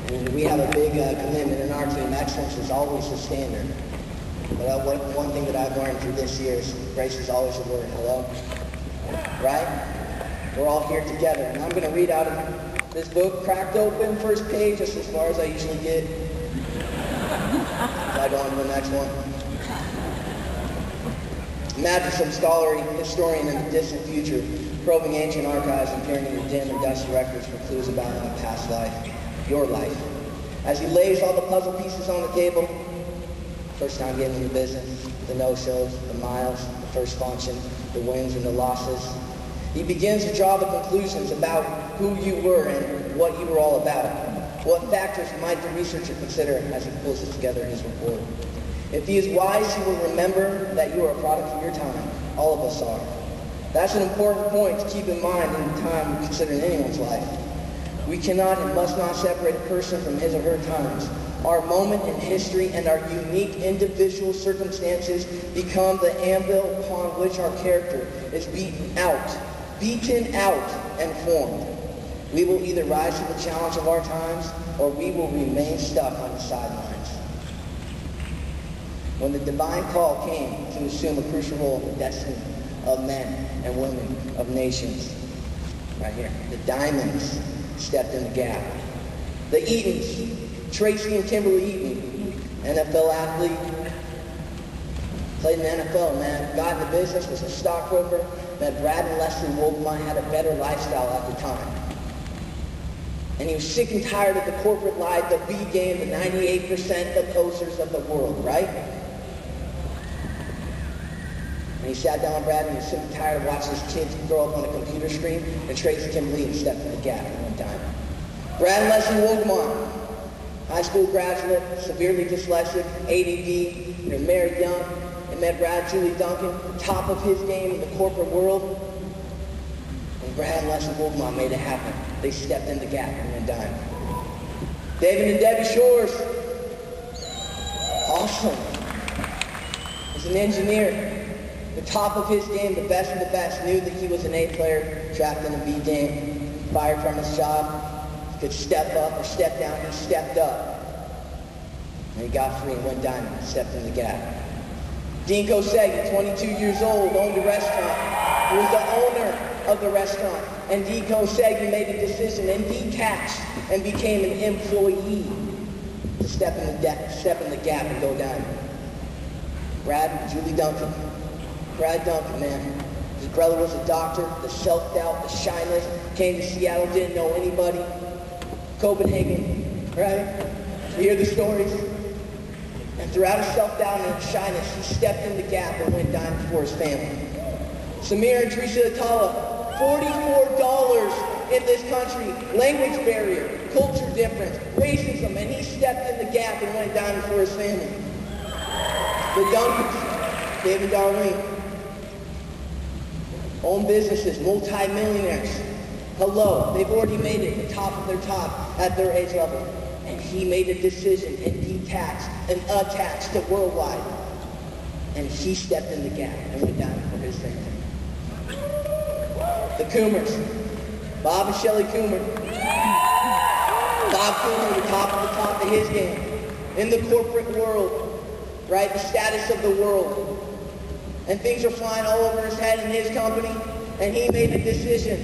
And we have a big commitment in our team. Excellence is always the standard. But one thing that I've learned through this year is grace is always a word. Hello? Right? We're all here together. And I'm going to read out of this book, cracked open, first page, just as far as I usually get. I go on to the next one. Imagine some scholarly historian in the distant future probing ancient archives and peering into dim and dusty records for clues about a past life, your life. As he lays all the puzzle pieces on the table, first time getting into business, the no-shows, the miles, the first function, the wins and the losses, he begins to draw the conclusions about who you were and what you were all about. What factors might the researcher consider as he pulls it together in his report? If he is wise, he will remember that you are a product of your time. All of us are. That's an important point to keep in mind in the time we consider in anyone's life. We cannot and must not separate a person from his or her times. Our moment in history and our unique individual circumstances become the anvil upon which our character is beaten out and formed. We will either rise to the challenge of our times or we will remain stuck on the sidelines. When the divine call came to assume a crucial role in the destiny of men and women of nations, right here, the Diamonds stepped in the gap. The Eatons, Tracy and Kimberly Eaton, NFL athlete, played in the NFL, man, got in the business, was a stockbroker, met Brad and Leslie Wolfmine, had a better lifestyle at the time. And he was sick and tired of the corporate lie, the B game, the 98%, the posers of the world, right? And he sat down with Brad and he was sick and tired of watching his kids grow up on a computer screen, and Tracy Kimberly and stepped in the gap and went diamond. Brad and Leslie Wolfmine, high school graduate, severely dyslexic, ADD, they're married young. They met Brad, Julie Duncan, top of his game in the corporate world. And Brad and Leslie Wolfmine made it happen. They stepped in the gap and went diamond. David and Debbie Shores, awesome. He's an engineer. The top of his game, the best of the best, knew that he was an A player, trapped in a B game, fired from his job, could step up or step down. He stepped up. And he got free and went diamond, stepped in the gap. Dean Kosegi, 22 years old, owned a restaurant. He was the owner of the restaurant. And Dean Kosegi made a decision and detached and became an employee to step in the gap and go diamond. Brad, Julie Duncan. Brad Duncan, man. His brother was a doctor, the self-doubt, the shyness, came to Seattle, didn't know anybody. Copenhagen, right? You hear the stories? And throughout his self-doubt and his shyness, he stepped in the gap and went diamond for his family. Samir and Teresa Atala, $44 in this country, language barrier, culture difference, racism, and he stepped in the gap and went diamond for his family. The Duncans, David Darlene, own businesses, multi-millionaires. Hello, they've already made it the top of their top at their age level. And he made a decision and detached and attached to worldwide. And he stepped in the gap and went down for his family. The Coomers, Bob and Shelley Coomer. Bob Coomer, the top of his game. In the corporate world, right? The status of the world. And things are flying all over his head in his company. And he made a decision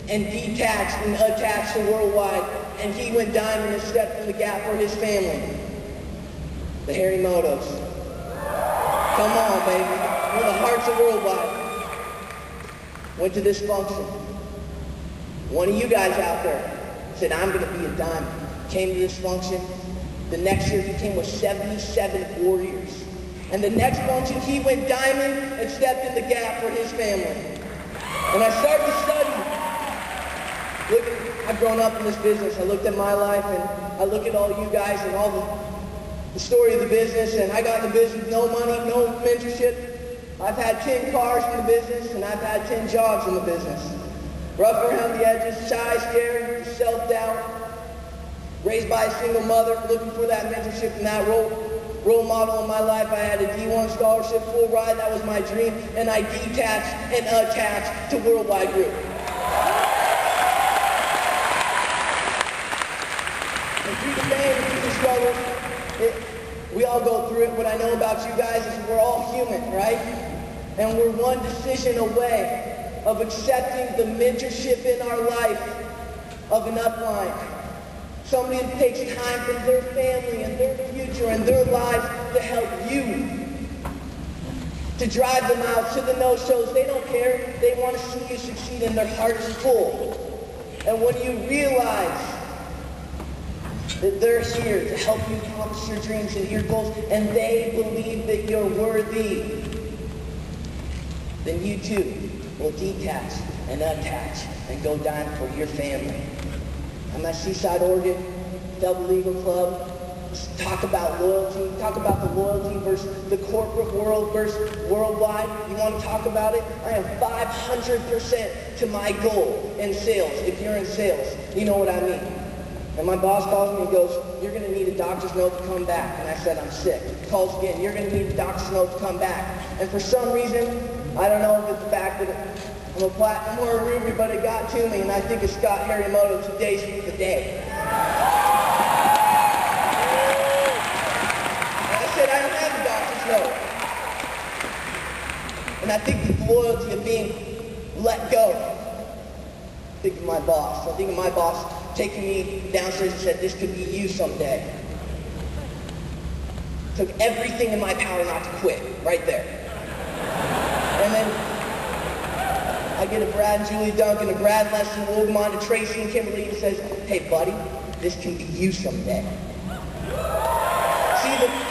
and detached and attached to worldwide. And he went diamond and stepped in the gap for his family. The Harry Motos. Come on, baby. One of the hearts of worldwide. Went to this function. One of you guys out there said, I'm going to be a diamond. Came to this function. The next year he came with 77 warriors. And the next function he went diamond and stepped in the gap for his family. And I started to study. I've grown up in this business. I looked at my life and I look at all you guys and all the story of the business, and I got in the business with no money, no mentorship. I've had 10 cars in the business and I've had 10 jobs in the business. Rough around the edges, shy, scared, self-doubt, raised by a single mother, looking for that mentorship and that role model in my life. I had a D1 scholarship, full ride, that was my dream, and I detached and attached to Worldwide Group. through the pain, through the struggle. We all go through it. What I know about you guys is we're all human, right? And we're one decision away of accepting the mentorship in our life of an upline. Somebody that takes time from their family and their future and their lives to help you. To drive them out to the no-shows. They don't care. They want to see you succeed and their heart is full. And when you realize that they're here to help you accomplish your dreams and your goals, and they believe that you're worthy, then you too will detach and attach and go down for your family. I'm at Seaside, Oregon, Double Eagle Club. Talk about loyalty. Talk about the loyalty versus the corporate world versus worldwide. You want to talk about it? I am 500% to my goal in sales. If you're in sales, you know what I mean. And my boss calls me and goes, "You're going to need a doctor's note to come back." And I said, "I'm sick." He calls again, "You're going to need a doctor's note to come back." And for some reason, I don't know if it's the fact that I'm a platinum or a ruby, but it got to me, and I think it's Scott Harimoto, today's the day. I don't have a doctor's note. And I think the loyalty of being let go. I think of my boss. I think of my boss taking me downstairs and said, "This could be you someday." Took everything in my power not to quit, right there. And then I get a Brad and Julie Duncan, a Brad Leslie, Wolgamon, a Tracy and Kimberly, and says, "Hey buddy, this can be you someday."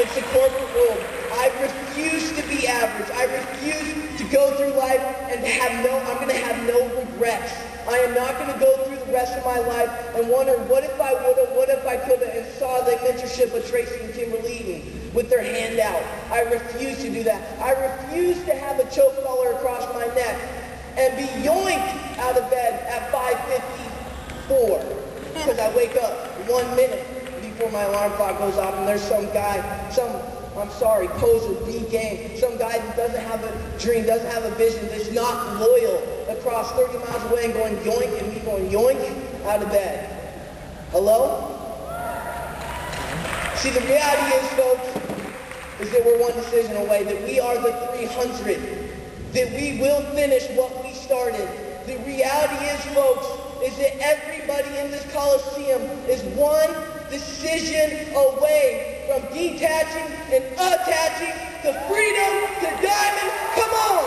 It's the corporate world. I refuse to be average. I refuse to go through life and I'm going to have no regrets. I am not going to go through the rest of my life and wonder, what if I would have, what if I could have, and saw the mentorship of Tracy and Kimberly Eaton with their hand out. I refuse to do that. I refuse to have a choke collar across my neck and be yoinked out of bed at 5:54 because I wake up 1 minute before my alarm clock goes off and there's some guy, poser, B-game, some guy that doesn't have a dream, doesn't have a vision, that's not loyal across 30 miles away and going yoink, and me going yoink out of bed. Hello? See, the reality is, folks, is that we're one decision away, that we are the 300, that we will finish what we started. The reality is, folks, is that everybody in this Coliseum is one decision away from detaching and attaching to freedom, to diamond. Come on!